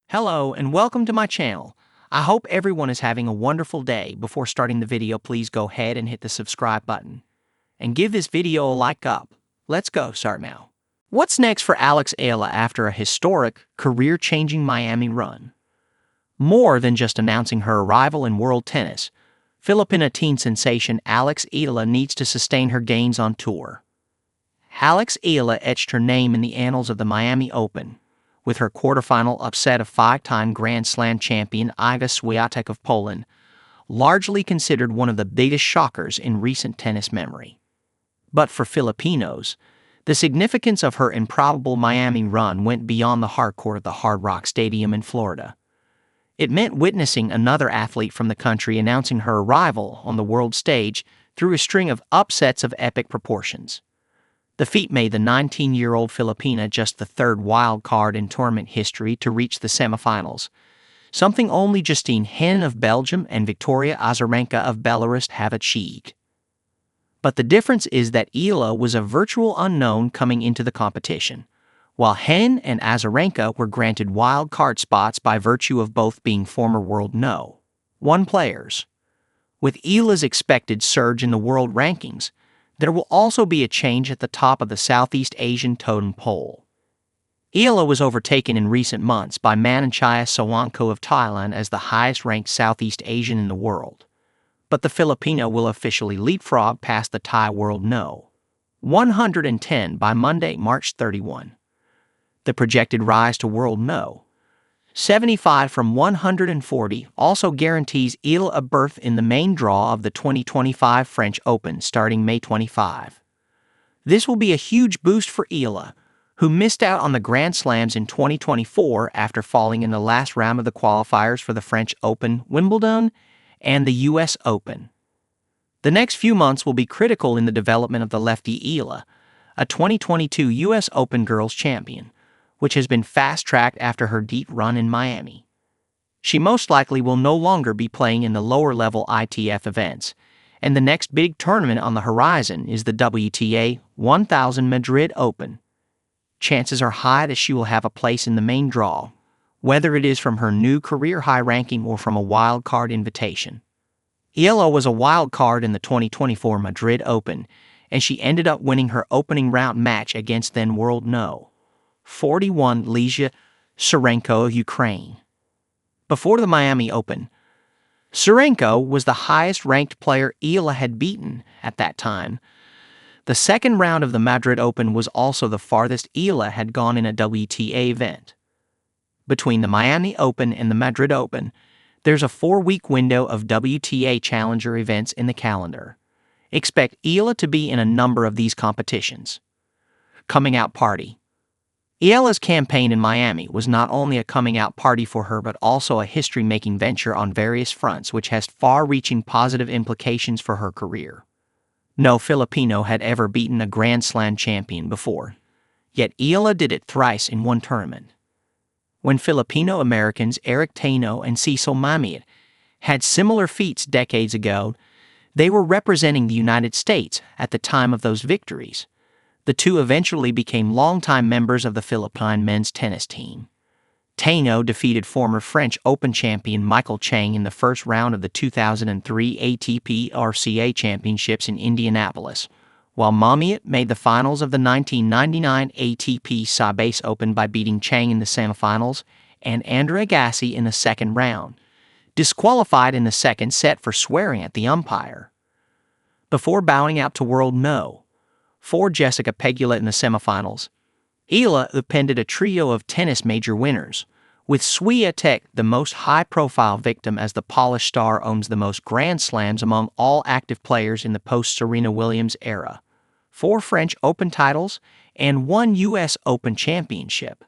Hello and welcome to my channel. I hope everyone is having a wonderful day. Before starting the video, please go ahead and hit the subscribe button. And give this video a like up. Let's go start now. What's next for Alex Eala after a historic, career-changing Miami run? More than just announcing her arrival in world tennis, Filipina teen sensation Alex Eala needs to sustain her gains on tour. Alex Eala etched her name in the annals of the Miami Open, with her quarterfinal upset of five-time Grand Slam champion Iga Swiatek of Poland, largely considered one of the biggest shockers in recent tennis memory. But for Filipinos, the significance of her improbable Miami run went beyond the hardcourt of the Hard Rock Stadium in Florida. It meant witnessing another athlete from the country announcing her arrival on the world stage through a string of upsets of epic proportions. The feat made the 19-year-old Filipina just the third wild card in tournament history to reach the semifinals, something only Justine Henin of Belgium and Victoria Azarenka of Belarus have achieved. But the difference is that Eala was a virtual unknown coming into the competition, while Henin and Azarenka were granted wild card spots by virtue of both being former world No. 1 players. With Eala's expected surge in the world rankings, there will also be a change at the top of the Southeast Asian totem pole. Eala was overtaken in recent months by Iga Swiatek of Thailand as the highest-ranked Southeast Asian in the world, but the Filipino will officially leapfrog past the Thai world No. 110 by Monday, March 31. The projected rise to world No. 75 from 140 also guarantees Eala a berth in the main draw of the 2025 French Open starting May 25. This will be a huge boost for Eala, who missed out on the Grand Slams in 2024 after falling in the last round of the qualifiers for the French Open, Wimbledon, and the U.S. Open. The next few months will be critical in the development of the lefty Eala, a 2022 U.S. Open Girls champion, which has been fast-tracked after her deep run in Miami. She most likely will no longer be playing in the lower-level ITF events, and the next big tournament on the horizon is the WTA 1000 Madrid Open. Chances are high that she will have a place in the main draw, whether it is from her new career-high ranking or from a wild-card invitation. Eala was a wild card in the 2024 Madrid Open, and she ended up winning her opening round match against then-world No. 41 Iga Swiatek of Ukraine. Before the Miami Open, Swiatek was the highest-ranked player Eala had beaten at that time. The second round of the Madrid Open was also the farthest Eala had gone in a WTA event. Between the Miami Open and the Madrid Open, there's a 4-week window of WTA Challenger events in the calendar. Expect Eala to be in a number of these competitions. Coming out party. Eala's campaign in Miami was not only a coming-out party for her but also a history-making venture on various fronts which has far-reaching positive implications for her career. No Filipino had ever beaten a Grand Slam champion before, yet Eala did it thrice in one tournament. When Filipino-Americans Eric Taino and Cecil Mamiat had similar feats decades ago, they were representing the United States at the time of those victories. The two eventually became longtime members of the Philippine men's tennis team. Taino defeated former French Open champion Michael Chang in the first round of the 2003 ATP RCA Championships in Indianapolis, while Mamiat made the finals of the 1999 ATP Sabase Open by beating Chang in the semifinals and Andre Agassi in the second round, disqualified in the second set for swearing at the umpire. Before bowing out to world No. 4 Jessica Pegula in the semifinals, Eala appended a trio of tennis major winners, with Swiatek the most high-profile victim as the Polish star owns the most Grand Slams among all active players in the post-Serena Williams era, 4 French Open titles, and 1 U.S. Open championship.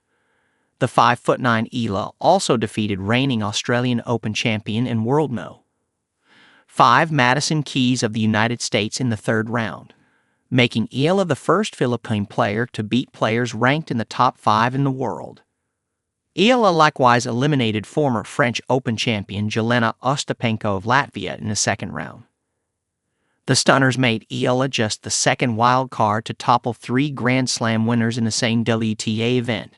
The 5'9" Eala also defeated reigning Australian Open champion and world No. 5 Madison Keys of the United States in the third round, making Eala the first Philippine player to beat players ranked in the top 5 in the world. Eala likewise eliminated former French Open champion Jelena Ostapenko of Latvia in the second round. The Stunners made Eala just the second wild card to topple 3 Grand Slam winners in the same WTA event,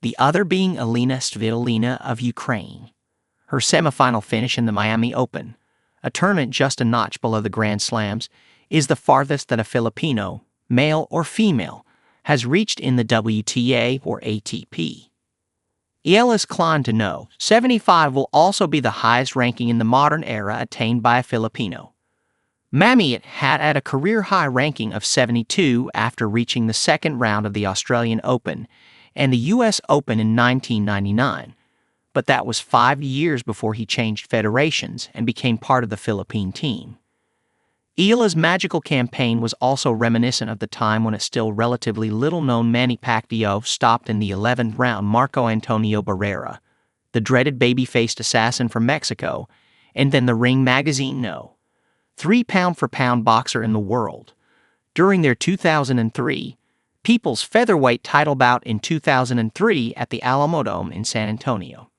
the other being Elena Svitolina of Ukraine. Her semifinal finish in the Miami Open, a tournament just a notch below the Grand Slams, is the farthest that a Filipino, male or female, has reached in the WTA or ATP. Eala's climbed to no. 75 will also be the highest ranking in the modern era attained by a Filipino. Miami had at a career-high ranking of 72 after reaching the second round of the Australian Open and the U.S. Open in 1999, but that was 5 years before he changed federations and became part of the Philippine team. Eala's magical campaign was also reminiscent of the time when a still relatively little-known Manny Pacquiao stopped in the 11th round Marco Antonio Barrera, the dreaded baby-faced assassin from Mexico, and then the Ring Magazine No. 3 pound-for-pound boxer in the world. During their 2003 People's Featherweight title bout in 2003 at the Alamodome in San Antonio.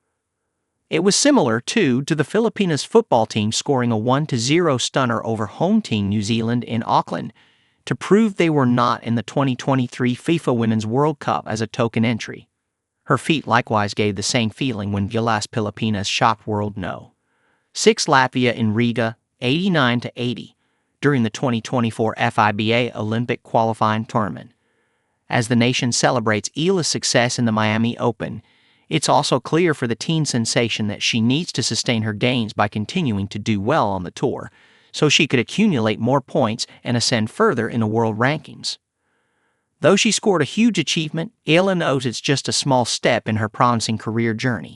It was similar, too, to the Filipinos football team scoring a 1-0 stunner over home team New Zealand in Auckland to prove they were not in the 2023 FIFA Women's World Cup as a token entry. Her feat likewise gave the same feeling when Gilas Pilipinas shocked World No. 6 Latvia in Riga, 89-80, during the 2024 FIBA Olympic qualifying tournament. As the nation celebrates Eala's success in the Miami Open, it's also clear for the teen sensation that she needs to sustain her gains by continuing to do well on the tour, so she could accumulate more points and ascend further in the world rankings. Though she scored a huge achievement, Eala knows it's just a small step in her promising career journey.